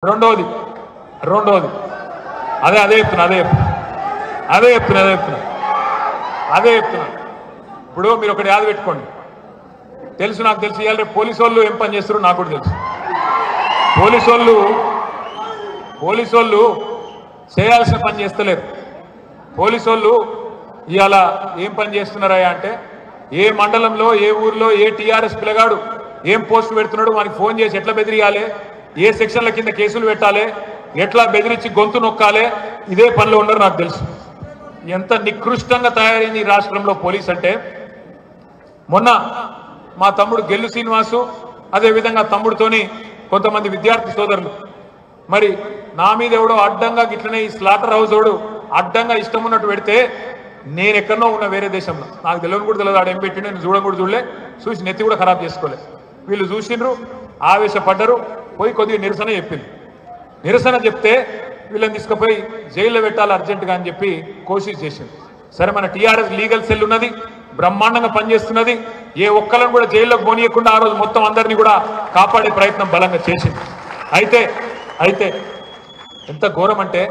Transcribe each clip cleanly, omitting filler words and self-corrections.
రెండోది అదే చెప్తున్నా ఇప్పుడు మీరు ఒకటి యాద పెట్టుకోండి. నాకు తెలుసు ఇవాళ రేపు పోలీసు వాళ్ళు ఏం పని చేస్తారో నాకు కూడా తెలుసు. పోలీసు వాళ్ళు చేయాల్సిన పని చేస్తలేరు. పోలీసు వాళ్ళు ఇవాళ ఏం పని చేస్తున్నారా అంటే ఏ మండలంలో ఏ ఊర్లో ఏ టీఆర్ఎస్ పిల్లగాడు ఏం పోస్ట్ పెడుతున్నాడు వానికి ఫోన్ చేసి ఎట్లా బెదిరియాలి, ఏ సెక్షన్ల కింద కేసులు పెట్టాలి, ఎట్లా బెదిరించి గొంతు నొక్కాలి, ఇదే పనిలో ఉన్నారు. నాకు తెలుసు ఎంత నికృష్టంగా తయారైంది ఈ రాష్ట్రంలో పోలీస్ అంటే. మొన్న మా తమ్ముడు గెల్లు శ్రీనివాసు అదేవిధంగా తమ్ముడితోని కొంతమంది విద్యార్థి సోదరులు మరి నా మీద ఎవడో అడ్డంగా గిట్లనే ఈ స్లాటర్ హౌస్ ఓడు అడ్డంగా ఇష్టం ఉన్నట్టు పెడితే నేను ఎక్కడో ఉన్న వేరే దేశంలో నాకు తెలియని కూడా తెలియదు. ఆడ ఏం పెట్టిండు నేను చూడడం కూడా చూడలే, చూసి నెత్తి కూడా ఖరాబ్ చేసుకోలే. వీళ్ళు చూసిండ్రు, ఆవేశపడ్డరు, పోయి కొద్దిగా నిరసన చెప్తే వీళ్ళని తీసుకుపోయి జైల్లో పెట్టాలి అర్జెంటుగా అని చెప్పి కోషిష్ చేసింది. సరే మన టీఆర్ఎస్ లీగల్ సెల్ ఉన్నది, బ్రహ్మాండంగా పనిచేస్తున్నది, ఏ ఒక్కలను కూడా జైల్లోకి పోనీయకుండా ఆ రోజు మొత్తం అందరినీ కూడా కాపాడే ప్రయత్నం బలంగా చేసింది. అయితే ఎంత ఘోరం అంటే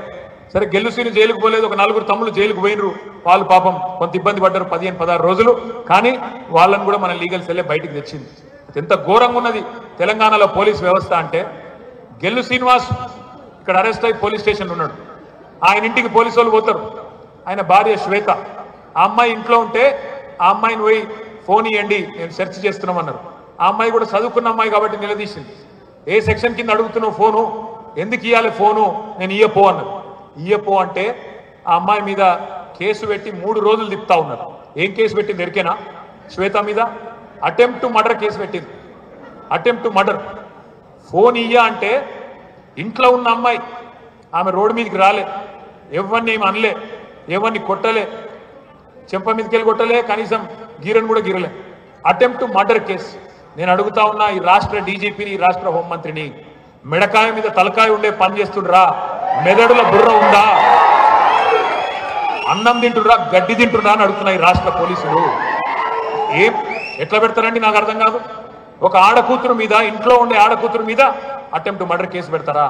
సరే గెల్లుసీని జైలుకు పోలేదు, ఒక 4 తమ్ముళ్ళు జైలుకు పోయినరు, వాళ్ళు పాపం కొంత ఇబ్బంది పడ్డారు 15-16 రోజులు, కానీ వాళ్ళని కూడా మన లీగల్ సెల్లే బయటికి తెచ్చింది. ఎంత ఘోరంగా ఉన్నది తెలంగాణలో పోలీస్ వ్యవస్థ అంటే. గెల్లు శ్రీనివాస్ ఇక్కడ అరెస్ట్ అయి పోలీస్ స్టేషన్లో ఉన్నాడు. ఆయన ఇంటికి పోలీసు వాళ్ళు పోతారు. ఆయన భార్య శ్వేత, ఆ అమ్మాయి ఇంట్లో ఉంటే ఆ అమ్మాయిని పోయి ఫోన్ ఇవ్వండి నేను సెర్చ్ చేస్తున్నామన్నారు. ఆ అమ్మాయి కూడా చదువుకున్న అమ్మాయి కాబట్టి నిలదీసింది. ఏ సెక్షన్ కింద అడుగుతున్నావు ఫోను, ఎందుకు ఇవ్వాలి ఫోను, నేను ఇయ్యపో అన్నారు. ఇయ్యపో అంటే ఆ అమ్మాయి మీద కేసు పెట్టి 3 రోజులు తిప్పుతా ఉన్నారు. ఏం కేసు పెట్టింది ఎరికేనా? శ్వేత మీద అటెంప్ట్ టు మర్డర్ కేసు పెట్టింది. Attempt to murder. ఫోన్ ఇయ్య అంటే ఇంట్లో ఉన్న అమ్మాయి, ఆమె రోడ్డు మీదకి రాలే, ఎవరిని ఏమి అనలే, ఎవరిని కొట్టలే, చెంప మీదకి వెళ్ళి కొట్టలే, కనీసం గీరను కూడా గీరలే. Attempt to murder case. నేను అడుగుతా ఉన్నా ఈ రాష్ట్ర డీజీపీని, ఈ రాష్ట్ర హోంమంత్రిని, మెడకాయ మీద తలకాయ ఉండే పని చేస్తుండ్రా? మెదడుల బుర్ర ఉందా? అన్నం తింటుర్రా, గడ్డి తింటుర్రా అని అడుగుతున్నా ఈ రాష్ట్ర పోలీసులు. ఏం ఎట్లా పెడతారండి నాకు అర్థం కాదు. ఒక ఆడకూతురు మీద, ఇంట్లో ఉండే ఆడకూతురు మీద అటెంప్ట్ మర్డర్ కేసు పెడతారా?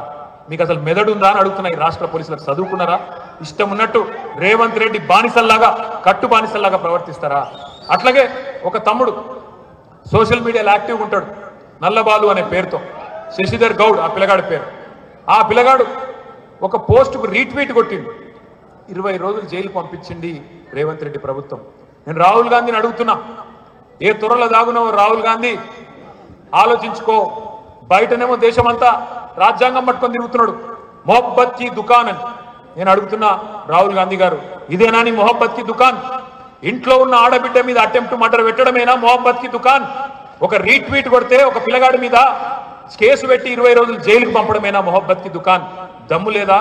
మీకు అసలు మెదడు ఉందా అని అడుగుతున్నా ఈ రాష్ట్ర పోలీసులకు. చదువుకున్నారా? ఇష్టం ఉన్నట్టు రేవంత్ రెడ్డి బానిసల్లాగా, కట్టు బానిసల్లాగా ప్రవర్తిస్తారా? అట్లాగే ఒక తమ్ముడు సోషల్ మీడియాలో యాక్టివ్గా ఉంటాడు, నల్లబాలు అనే పేరుతో, శశిధర్ గౌడ్ ఆ పిల్లగాడి పేరు. ఆ పిల్లగాడు ఒక పోస్టుకు రీట్వీట్ కొట్టిండు. 20 రోజులు జైలు పంపించింది రేవంత్ రెడ్డి ప్రభుత్వం. నేను రాహుల్ గాంధీని అడుగుతున్నా, ఏ త్వరలో దాగున్నావు రాహుల్ గాంధీ, ఆలోచించుకో. బయటనేమో దేశమంతా రాజ్యాంగం పట్టుకొని తిరుగుతున్నాడు, మొహబ్బత్ కి దుకాన్ అని. నేను అడుగుతున్నా రాహుల్ గాంధీ గారు, ఇదేనా నీ మొహబ్బత్ కి దుకాన్? ఇంట్లో ఉన్న ఆడబిడ్డ మీద అటెంప్ట్ మర్డర్ పెట్టడమేనా మొహబ్బత్ కి దుకాన్? ఒక రీట్వీట్ కొడితే ఒక పిల్లగాడి మీద కేసు పెట్టి 20 రోజులు జైలుకు పంపడమేనా మొహబ్బత్ కి దుకాన్? దమ్ము లేదా?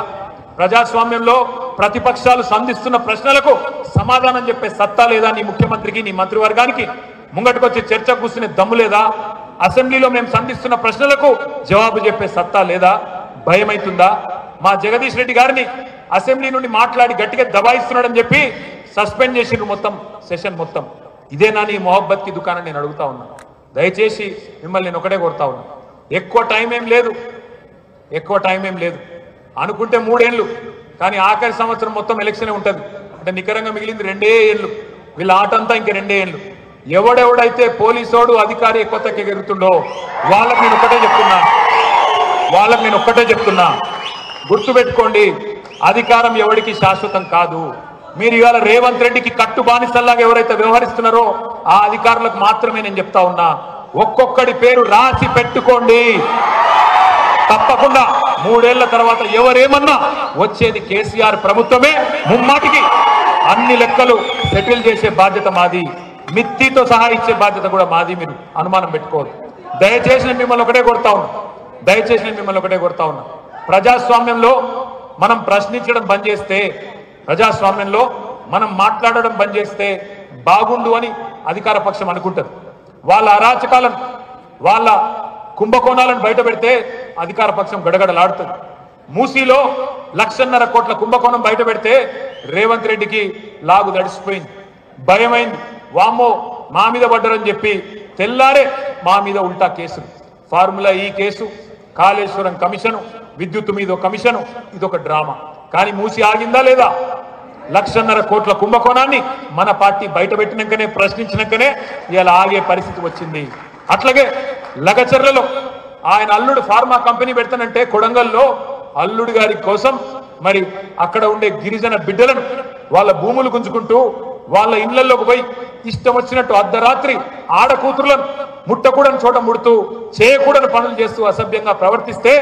ప్రజాస్వామ్యంలో ప్రతిపక్షాలు సంధిస్తున్న ప్రశ్నలకు సమాధానం చెప్పే సత్తా లేదా నీ ముఖ్యమంత్రికి, నీ మంత్రివర్గానికి? ముంగటికొచ్చి చర్చ కూర్చునే దమ్ము లేదా? అసెంబ్లీలో మేము సంధిస్తున్న ప్రశ్నలకు జవాబు చెప్పే సత్తా లేదా? భయమైతుందా? మా జగదీష్ రెడ్డి గారిని అసెంబ్లీ నుండి మాట్లాడి గట్టిగా దబాయిస్తున్నాడని చెప్పి సస్పెండ్ చేసిండ్రు మొత్తం సెషన్ మొత్తం. ఇదేనా నీ మొహబ్బత్ కి దుకాణం నేను అడుగుతా ఉన్నా. దయచేసి మిమ్మల్ని నేను ఒకటే కోరుతా ఉన్నా, ఎక్కువ టైం ఏం లేదు. అనుకుంటే 3 ఏళ్ళు, కానీ ఆఖరి సంవత్సరం మొత్తం ఎలక్షనే ఉంటుంది. అంటే నికరంగా మిగిలింది 2 ఏళ్ళు. వీళ్ళ ఆట అంతా ఇంక 2 ఏళ్ళు. ఎవడెవడైతే పోలీసోడు అధికారి ఎక్కువ తక్కువ ఎగురుతుండో వాళ్ళకి నేను ఒక్కటే చెప్తున్నా, గుర్తుపెట్టుకోండి, అధికారం ఎవరికి శాశ్వతం కాదు. మీరు ఇవాళ రేవంత్ రెడ్డికి కట్టు బానిసల్లాగా ఎవరైతే వ్యవహరిస్తున్నారో ఆ అధికారులకు మాత్రమే నేను చెప్తా ఉన్నా, ఒక్కొక్కడి పేరు రాసి పెట్టుకోండి. తప్పకుండా 3 ఏళ్ల తర్వాత ఎవరేమన్నా వచ్చేది కేసీఆర్ ప్రభుత్వమే. ముమ్మాటికి అన్ని లెక్కలు సెటిల్ చేసే బాధ్యత మాది, మిత్తితో సహా ఇచ్చే బాధ్యత కూడా మాది. మీరు అనుమానం పెట్టుకోవద్దు. దయచేసి నేను మిమ్మల్ని ఒకటే కొడతా ఉన్నా, ప్రజాస్వామ్యంలో మనం ప్రశ్నించడం బంద్ చేస్తే, ప్రజాస్వామ్యంలో మనం మాట్లాడడం బంద్ చేస్తే బాగుండు అని అధికార పక్షం అనుకుంటుంది. వాళ్ళ అరాచకాలను, వాళ్ళ కుంభకోణాలను బయట పెడితే అధికార పక్షం గడగడలాడుతుంది. మూసీలో 1.5 కోట్ల కుంభకోణం బయట పెడితే రేవంత్ రెడ్డికి లాగు దడిసిపోయింది, భయమైంది. వామ్మో మా మీద పడ్డారని చెప్పి తెల్లారే మా మీద ఉల్టా కేసులు. ఫార్ములా ఈ కేసు, కాళేశ్వరం కమిషను, విద్యుత్ మీద కమిషను, ఇదొక డ్రామా. కానీ మూసి ఆగిందా లేదా? 1,50,000 కోట్ల కుంభకోణాన్ని మన పార్టీ బయటపెట్టినాకనే, ప్రశ్నించినాకనే ఇలా ఆగే పరిస్థితి వచ్చింది. అట్లాగే లగచర్లలో ఆయన అల్లుడు ఫార్మా కంపెనీ పెడతానంటే కొడంగల్లో అల్లుడి గారి కోసం మరి అక్కడ ఉండే గిరిజన బిడ్డలను వాళ్ళ భూములు గుంజుకుంటూ వాళ్ళ ఇళ్లలోకి పోయి ఇష్టం వచ్చినట్టు అర్ధరాత్రి ఆడకూతురులను ముట్టకూడని చోట ముడుతూ చేయకూడని పనులు చేస్తూ అసభ్యంగా ప్రవర్తిస్తే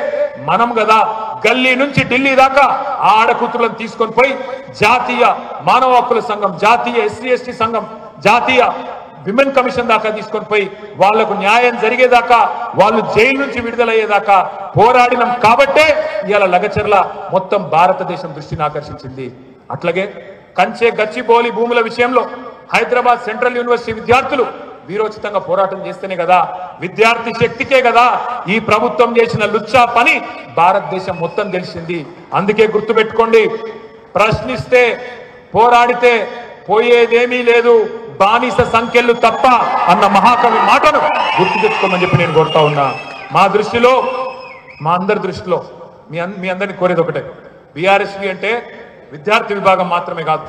మనం కదా గల్లీ నుంచి ఢిల్లీ దాకా ఆ ఆడకూతురులను తీసుకొని పోయి జాతీయ మానవ హక్కుల సంఘం, జాతీయ ఎస్సీ ఎస్టీ సంఘం, జాతీయ విమెన్ కమిషన్ దాకా తీసుకొని పోయి వాళ్లకు న్యాయం జరిగేదాకా, వాళ్ళు జైలు నుంచి విడుదలయ్యేదాకా పోరాడినం కాబట్టే ఇవాళ లగచర్ల మొత్తం భారతదేశం దృష్టిని ఆకర్షించింది. అట్లాగే కంచె గచ్చిబౌలి భూముల విషయంలో హైదరాబాద్ సెంట్రల్ యూనివర్సిటీ విద్యార్థులు వీరోచితంగా పోరాటం చేస్తేనే కదా, విద్యార్థి శక్తికే కదా ఈ ప్రభుత్వం చేసిన లుచ్చా పని భారతదేశం మొత్తం తెలిసింది. అందుకే గుర్తుపెట్టుకోండి, ప్రశ్నిస్తే పోరాడితే పోయేదేమీ లేదు, బానిస సంఖ్యలు తప్ప అన్న మహాకవి మాటను గుర్తు తెచ్చుకోమని చెప్పి నేను కోరుతా ఉన్నా. మా దృష్టిలో, మా అందరి దృష్టిలో మీ అందరినీ కోరేది ఒకటే, బీఆర్ఎస్వి అంటే విద్యార్థి విభాగం మాత్రమే కాదు,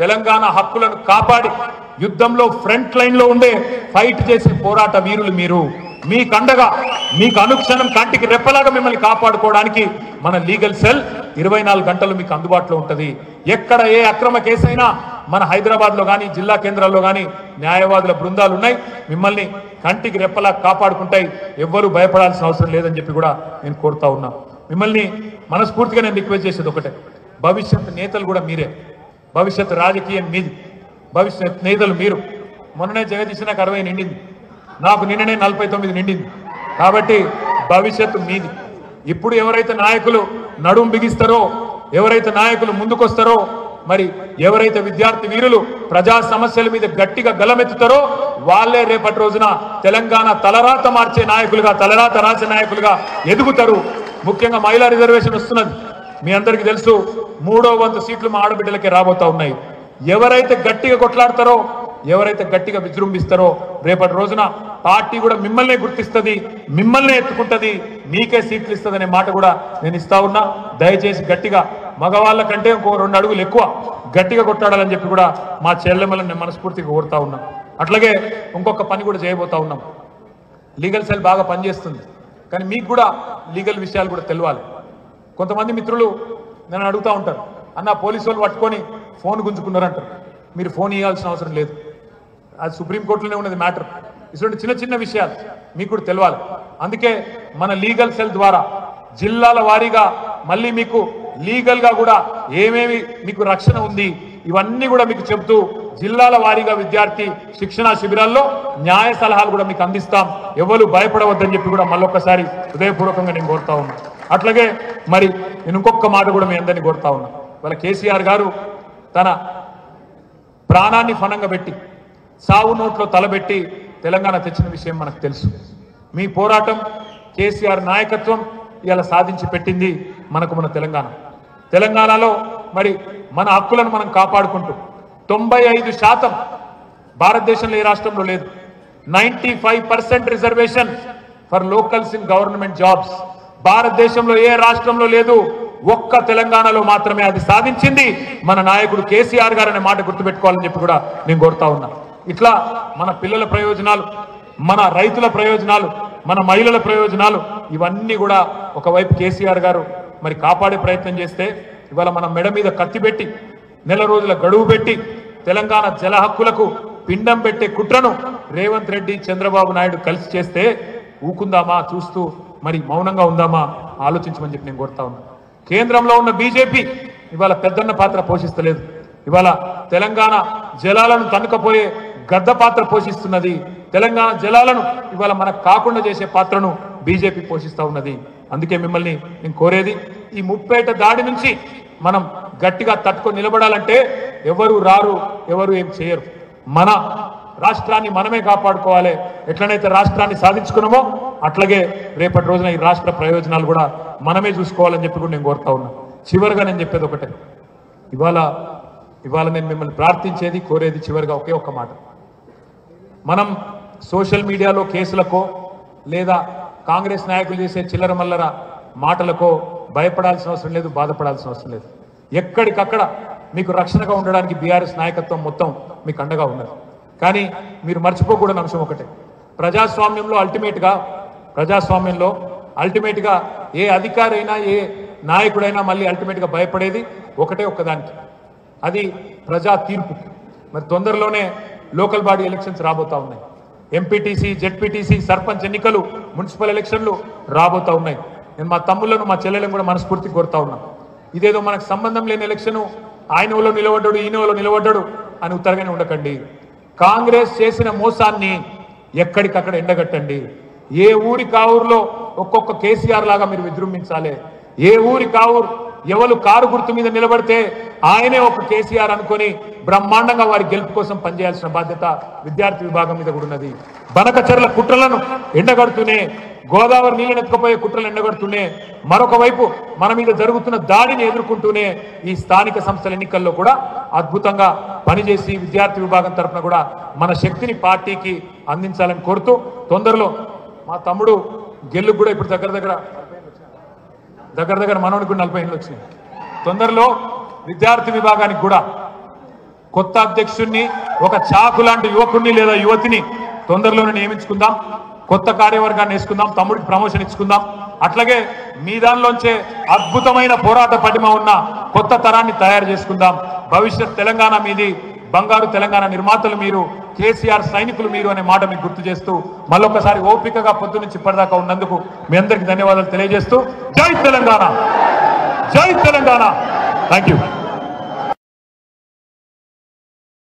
తెలంగాణ హక్కులను కాపాడి యుద్ధంలో ఫ్రంట్ లైన్ లో ఉండే ఫైట్ చేసే పోరాట వీరులు మీరు. మీకు అండగా, మీకు అనుక్షణం కంటికి రెప్పలాగా మిమ్మల్ని కాపాడుకోవడానికి మన లీగల్ సెల్ 24 గంటలు మీకు అందుబాటులో ఉంటుంది. ఎక్కడ ఏ అక్రమ కేసైనా మన హైదరాబాద్ లో కానీ జిల్లా కేంద్రాల్లో కానీ న్యాయవాదుల బృందాలు ఉన్నాయి, మిమ్మల్ని కంటికి రెప్పలా కాపాడుకుంటాయి. ఎవ్వరూ భయపడాల్సిన అవసరం లేదని చెప్పి కూడా నేను కోరుతా ఉన్నా. మిమ్మల్ని మనస్ఫూర్తిగా నేను రిక్వెస్ట్ చేసేది ఒకటే, భవిష్యత్ నేతలు కూడా మీరే, భవిష్యత్ రాజకీయం మీది, భవిష్యత్ నేతలు మీరు. మొన్ననే జగదీశ్ నాకు 60 నిండింది, నాకు నిన్ననే 49 నిండింది. కాబట్టి భవిష్యత్తు మీది. ఇప్పుడు ఎవరైతే నాయకులు నడుం బిగిస్తారో, ఎవరైతే నాయకులు ముందుకొస్తారో, మరి ఎవరైతే విద్యార్థి వీరులు ప్రజా సమస్యల మీద గట్టిగా గలమెత్తుతారో వాళ్ళే రేపటి రోజున తెలంగాణ తలరాత మార్చే నాయకులుగా, తలరాత రాసే నాయకులుగా ఎదుగుతారు. ముఖ్యంగా మహిళా రిజర్వేషన్ వస్తున్నది, మీ అందరికీ తెలుసు. 3వ వంతు సీట్లు మా ఆడబిడ్డలకే రాబోతా ఉన్నాయి. ఎవరైతే గట్టిగా కొట్లాడతారో, ఎవరైతే గట్టిగా విజృంభిస్తారో రేపటి రోజున పార్టీ కూడా మిమ్మల్నే గుర్తిస్తుంది, మిమ్మల్నే ఎత్తుకుంటుంది, మీకే సీట్లు ఇస్తుంది అనే మాట కూడా నేను ఇస్తా ఉన్నా. దయచేసి గట్టిగా మగవాళ్ళ కంటే ఇంకో 2 అడుగులు ఎక్కువ గట్టిగా కొట్టాడాలని చెప్పి కూడా మా చెల్లెమ్మలను నేను మనస్ఫూర్తిగా కోరుతా ఉన్నా. అట్లాగే ఇంకొక పని కూడా చేయబోతా ఉన్నాం. లీగల్ సెల్ బాగా పనిచేస్తుంది, కానీ మీకు కూడా లీగల్ విషయాలు కూడా తెలియాలి. కొంతమంది మిత్రులు నన్ను అడుగుతూ ఉంటారు, అన్న పోలీసు వాళ్ళు పట్టుకొని ఫోన్ గుంజుకున్నారంటారు. మీరు ఫోన్ ఇవ్వాల్సిన అవసరం లేదు, అది సుప్రీంకోర్టులోనే ఉన్నది మ్యాటర్. ఇటువంటి చిన్న చిన్న విషయాలు మీకు కూడా తెలియాలి. అందుకే మన లీగల్ సెల్ ద్వారా జిల్లాల వారీగా మళ్ళీ మీకు లీగల్ గా కూడా ఏమేమి మీకు రక్షణ ఉంది ఇవన్నీ కూడా మీకు చెబుతూ జిల్లాల వారీగా విద్యార్థి శిక్షణా శిబిరాల్లో న్యాయ సలహాలు కూడా మీకు అందిస్తాం. ఎవరు భయపడవద్దని చెప్పి కూడా మళ్ళొక్కసారి హృదయపూర్వకంగా నేను కోరుతా ఉన్నా. అట్లాగే మరి నేను ఇంకొక మాట కూడా మీ అందరినీ కోరుతా ఉన్నా. వాళ్ళ కేసీఆర్ గారు తన ప్రాణాన్ని ఫనంగా పెట్టి సావు నోట్లో తలబెట్టి తెలంగాణ తెచ్చిన విషయం మనకు తెలుసు. మీ పోరాటం, కేసీఆర్ నాయకత్వం ఇలా సాధించి పెట్టింది మనకు మన తెలంగాణలో మరి మన హక్కులను మనం కాపాడుకుంటూ 95% భారతదేశంలో ఏ రాష్ట్రంలో లేదు, 95% reservation for locals in government jobs భారతదేశంలో ఏ రాష్ట్రంలో లేదు, ఒక్క తెలంగాణలో మాత్రమే అది సాధించింది మన నాయకుడు కేసీఆర్ గారు అనే మాట గుర్తుపెట్టుకోవాలని చెప్పి కూడా నేను కోరుతా ఉన్నా. ఇట్లా మన పిల్లల ప్రయోజనాలు, మన రైతుల ప్రయోజనాలు, మన మహిళల ప్రయోజనాలు ఇవన్నీ కూడా ఒకవైపు కేసీఆర్ గారు మరి కాపాడే ప్రయత్నం చేస్తే, ఇవాళ మన మెడ మీద కత్తి పెట్టి నెల రోజుల గడువు పెట్టి తెలంగాణ జల హక్కులకు పిండం పెట్టే కుట్రను రేవంత్ రెడ్డి, చంద్రబాబు నాయుడు కలిసి చేస్తే ఊకుందామా, చూస్తూ మరి మౌనంగా ఉందామా ఆలోచించమని చెప్పి నేను కోరుతా ఉన్నా. కేంద్రంలో ఉన్న బీజేపీ ఇవాళ పెద్దన్న పాత్ర పోషిస్తలేదు. ఇవాళ తెలంగాణ జలాలను తన్నుకపోయే గద్ద పాత్ర పోషిస్తున్నది. తెలంగాణ జలాలను ఇవాళ మనకు కాకుండా చేసే పాత్రను బీజేపీ పోషిస్తూ ఉన్నది. అందుకే మిమ్మల్ని నేను కోరేది, ఈ ముప్పేట దాడి నుంచి మనం గట్టిగా తట్టుకొని నిలబడాలంటే ఎవరు రారు, ఎవరు ఏం చేయరు. మన రాష్ట్రాన్ని మనమే కాపాడుకోవాలి. ఎట్లనైతే రాష్ట్రాన్ని సాధించుకున్నామో అట్లాగే రేపటి రోజున ఈ రాష్ట్ర ప్రయోజనాలు కూడా మనమే చూసుకోవాలని చెప్పి కూడా నేను కోరుతా ఉన్నా. చివరిగా నేను చెప్పేది ఒకటే, ఇవాళ నేను మిమ్మల్ని ప్రార్థించేది, కోరేది చివరిగా ఒకే ఒక్క మాట. మనం సోషల్ మీడియాలో కేసులకో లేదా కాంగ్రెస్ నాయకులు చేసే చిల్లర మల్లర మాటలకో భయపడాల్సిన అవసరం లేదు, బాధపడాల్సిన అవసరం లేదు. ఎక్కడికక్కడ మీకు రక్షణగా ఉండడానికి బీఆర్ఎస్ నాయకత్వం మొత్తం మీకు అండగా ఉన్నది. కానీ మీరు మర్చిపోకూడని అంశం ఒకటే, ప్రజాస్వామ్యంలో అల్టిమేట్గా ఏ అధికారి అయినా ఏ నాయకుడైనా మళ్ళీ అల్టిమేట్గా భయపడేది ఒక్కదానికి, అది ప్రజా తీర్పు. మరి తొందరలోనే లోకల్ బాడీ ఎలక్షన్స్ రాబోతా ఉన్నాయి. ఎంపీటీసీ, జెడ్పీటీసీ, సర్పంచ్ ఎన్నికలు, మున్సిపల్ ఎలక్షన్లు రాబోతా ఉన్నాయి. నేను మా తమ్ముళ్లను మా చెల్లెలను కూడా మనస్ఫూర్తి కోరుతా ఉన్నాను. ఇదేదో మనకు సంబంధం లేని ఎలక్షను, ఆయన ఊళ్ళో నిలబడ్డాడు ఈయన ఊళ్ళో నిలబడ్డాడు అని ఉత్తరగానే ఉండకండి. కాంగ్రెస్ చేసిన మోసాన్ని ఎక్కడికక్కడ ఎండగట్టండి. ఏ ఊరి కావురులో ఒక్కొక్క కేసీఆర్ లాగా మీరు విజృంభించాలి. ఏ ఊరి కావురు ఎవరు కారు గుర్తు మీద నిలబడితే ఆయనే ఒక కేసీఆర్ అనుకొని బ్రహ్మాండంగా వారి గెలుపు కోసం పనిచేయాల్సిన బాధ్యత విద్యార్థి విభాగం మీద కూడా ఉన్నది. బనకచర్ల కుట్రలను ఎండగడుతూనే, గోదావరి నీళ్ళని ఎత్తుకుపోయే కుట్రలు ఎండగడుతూనే, మరొక వైపు మన మీద జరుగుతున్న దాడిని ఎదుర్కొంటూనే ఈ స్థానిక సంస్థల ఎన్నికల్లో కూడా అద్భుతంగా పనిచేసి విద్యార్థి విభాగం తరఫున కూడా మన శక్తిని పార్టీకి అందించాలని కోరుతూ, తొందరలో మా తమ్ముడు గెలుపు కూడా ఇప్పుడు దగ్గర మనోడికి కూడా 40 ఏళ్ళు వచ్చినాయి. తొందరలో విద్యార్థి విభాగానికి కూడా కొత్త అధ్యక్షుడిని, ఒక చాకు లాంటి యువకుడిని లేదా యువతిని తొందరలోనే నియమించుకుందాం. కొత్త కార్యవర్గాన్ని వేసుకుందాం, తమ్ముడికి ప్రమోషన్ ఇచ్చుకుందాం. అట్లాగే మీ దానిలోంచే అద్భుతమైన పోరాట పటిమ ఉన్న కొత్త తరాన్ని తయారు చేసుకుందాం. భవిష్యత్ తెలంగాణ మీది, బంగారు తెలంగాణ నిర్మాతలు మీరు, కేసీఆర్ సైనికులు మీరు అనే మాట మీకు గుర్తు చేస్తూ మళ్ళొకసారి ఓపికగా పొద్దు నుంచి ఇప్పటిదాకా ఉన్నందుకు మీ అందరికీ ధన్యవాదాలు తెలియజేస్తూ, జై తెలంగాణ, జై తెలంగాణ. Thank you.